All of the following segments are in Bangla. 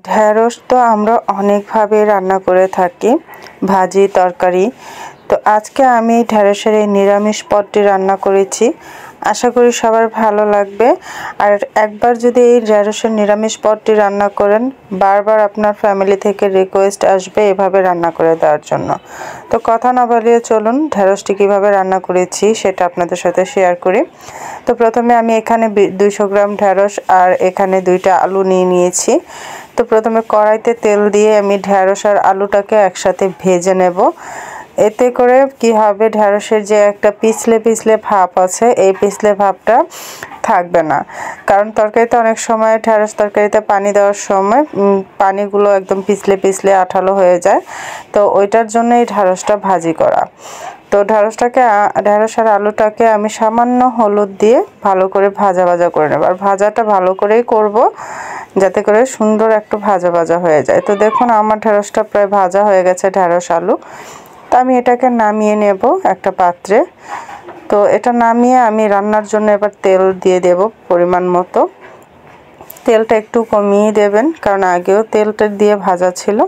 ঢেঁড়স তো আমরা অনেকভাবে রান্না করে থাকি, ভাজি, তরকারি। তো আজকে আমি ঢেঁড়সের এই নিরামিষ পদটি রান্না করেছি। আশা করি সবার ভালো লাগবে। আর একবার যদি এই ঢেঁড়সের নিরামিষ পদটি রান্না করেন, বারবার আপনার ফ্যামিলি থেকে রিকোয়েস্ট আসবে এভাবে রান্না করে দেওয়ার জন্য। তো কথা না বাড়িয়ে চলুন ঢেঁড়সটি কীভাবে রান্না করেছি সেটা আপনাদের সাথে শেয়ার করি। তো প্রথমে আমি এখানে 200 গ্রাম ঢেঁড়স আর এখানে 2টা আলু নিয়ে নিয়েছি। তো প্রথমে কড়াইতে তেল দিয়ে আমি ঢেঁড়স আর আলুটাকে একসাথে ভেজে নেব। এতে করে কি হবে, ঢেঁড়সের যে একটা পিছলে পিছলে ভাব আছে, এই পিছলে ভাবটা থাকবে না। কারণ তরকারিতে অনেক সময় ঢেঁড়স তরকারিতে পানি দেওয়ার সময় পানিগুলো একদম পিছলে পিছলে আঠালো হয়ে যায়। তো ওইটার জন্যই ঢেঁড়সটা ভাজি করা। তো ঢেঁড়স আর আলুটাকে আমি সামান্য হলুদ দিয়ে ভালো করে ভাজা ভাজা করে নেব। আর ভাজাটা ভালো করেই করব, যাতে করে সুন্দর একটু ভাজা ভাজা হয়ে যায়। তো দেখুন আমার ঢেঁড়সটা প্রায় ভাজা হয়ে গেছে, ঢেঁড়স আলু। তো আমি এটাকে নামিয়ে নেব একটা পাত্রে। তো এটা নামিয়ে আমি রান্নার জন্য এবার তেল দিয়ে দেব পরিমাণ মতো। তেলটা একটু কমিয়ে দেবেন, কারণ আগেও তেলটা দিয়ে ভাজা ছিল।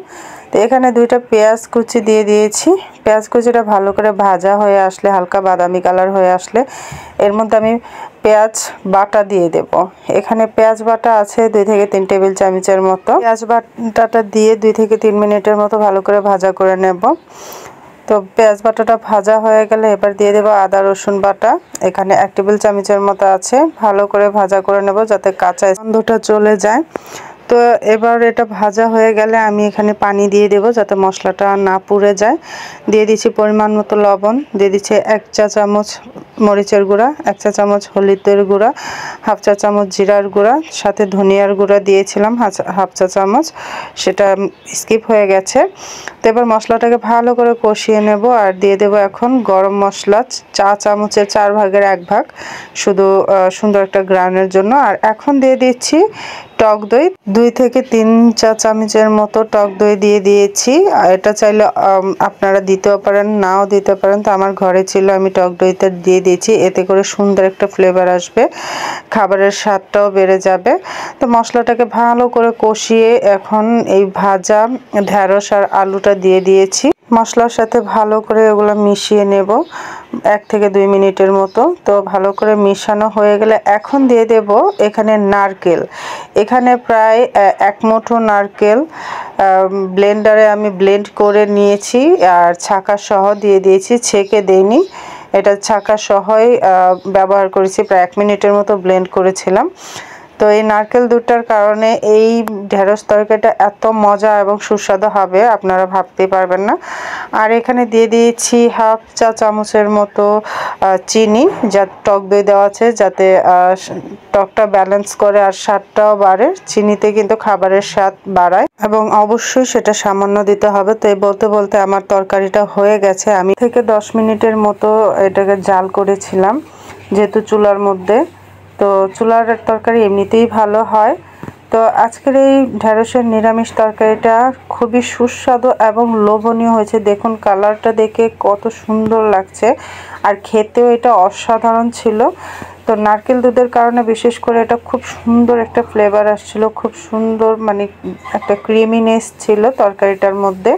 তো এখানে 2টা পেঁয়াজ কুচি দিয়ে দিয়েছি। পেঁয়াজ কুচিটা ভালো করে ভাজা হয়ে আসলে, হালকা বাদামি কালার হয়ে আসলে এর মধ্যে আমি পেঁয়াজ বাটা দিয়ে দেব। এখানে পেঁয়াজ বাটা আছে 2 থেকে 3 টেবিল চামচের মতো। পেঁয়াজ বাটাটা দিয়ে 2 থেকে 3 মিনিটের মতো ভালো করে ভাজা করে নেব। তো পেঁয়াজ বাটাটা ভাজা হয়ে গেলে এবার দিয়ে দেব আদা রসুন বাটা। এখানে 1 টেবিল চামচের মতো আছে। ভালো করে ভাজা করে নেব যাতে কাঁচা গন্ধটা চলে যায়। তো এবার এটা ভাজা হয়ে গেলে আমি এখানে পানি দিয়ে দেব যাতে মশলাটা না পুড়ে যায়। দিয়ে দিচ্ছি পরিমাণ মতো লবণ, দিয়ে দিচ্ছি 1 চা চামচ মরিচের গুঁড়া, 1 চা চামচ হলুদের গুঁড়া, হাফ চা চামচ জিরার গুঁড়া, সাথে ধনিয়ার গুঁড়া দিয়েছিলাম হাফ চা চামচ, সেটা স্কিপ হয়ে গেছে। তো এবার মশলাটাকে ভালো করে কষিয়ে নেব। আর দিয়ে দেব এখন গরম মশলা, চা চামচের 4 ভাগের 1 ভাগ, শুধু সুন্দর একটা গ্রানের জন্য। আর এখন দিয়ে দিচ্ছি টক দই, 2 থেকে 3 চা চামচের মতো টক দই দিয়ে দিয়েছি। এটা চাইলে আপনারা দিতেও পারেন, নাও দিতে পারেন। তো আমার ঘরে ছিল, আমি টক দইটা দিয়ে দিয়েছি। এতে করে সুন্দর একটা ফ্লেভার আসবে, খাবারের স্বাদটাও বেড়ে যাবে। তো মশলাটাকে ভালো করে কষিয়ে এখন এই ভাজা ঢেঁড়স আর আলুটা দিয়ে দিয়েছি। মশলার সাথে ভালো করে এগুলো মিশিয়ে নেব 1 থেকে 2 মিনিটের মতো। তো ভালো করে মিশানো হয়ে গেলে এখন দিয়ে দেব এখানে নারকেল। এখানে প্রায় 1 মুঠো নারকেল ব্লেন্ডারে আমি ব্লেন্ড করে নিয়েছি, আর ছাকা সহ দিয়ে দিয়েছি, ছেঁকে দেইনি। এটা ছাকা সহই ব্যবহার করেছি, প্রায় 1 মিনিটের মতো ব্লেন্ড করেছিলাম। তো এই নারকেল দুধটার কারণে এই ঢেঁড়স তরকারিটা এত মজা এবং সুস্বাদু হবে আপনারা ভাবতেই পারবেন না। আর এখানে দিয়ে দিয়েছি হাফ চা চামচের মতো চিনি, যা টক দই দেওয়া আছে যাতে টকটা ব্যালেন্স করে আর স্বাদটাও বাড়ে। চিনিতে কিন্তু খাবারের স্বাদ বাড়ায় এবং অবশ্যই সেটা সামান্য দিতে হবে। তো এই বলতে বলতে আমার তরকারিটা হয়ে গেছে। আমি থেকে 10 মিনিটের মতো এটাকে জাল করেছিলাম, যেহেতু চুলার মধ্যে। তো চুলার তরকারি এমনিতেই ভালো হয়। তো আজকের এই ঢেঁড়সের নিরামিষ তরকারিটা খুবই সুস্বাদু এবং লোভনীয় হয়েছে। দেখুন কালারটা দেখে কত সুন্দর লাগছে, আর খেতেও এটা অসাধারণ ছিল। তো নারকেল দুধের কারণে বিশেষ করে এটা খুব সুন্দর একটা ফ্লেভার আসছিল, খুব সুন্দর মানে একটা ক্রিমিনেস ছিল তরকারিটার মধ্যে।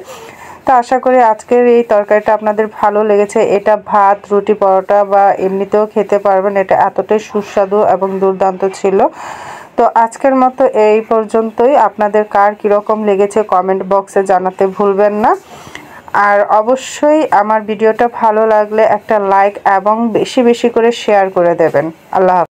তো আশা করি আজকের এই তরকারিটা আপনাদের ভালো লেগেছে। এটা ভাত, রুটি, পরোটা বা এমনিতেও খেতে পারবেন, এটা এতটাই সুস্বাদু এবং দুর্দান্ত ছিল। তো আজকের মতো এই পর্যন্তই। আপনাদের কার কীরকম লেগেছে কমেন্ট বক্সে জানাতে ভুলবেন না। আর অবশ্যই আমার ভিডিওটা ভালো লাগলে একটা লাইক এবং বেশি বেশি করে শেয়ার করে দেবেন। আল্লাহ হাফেজ।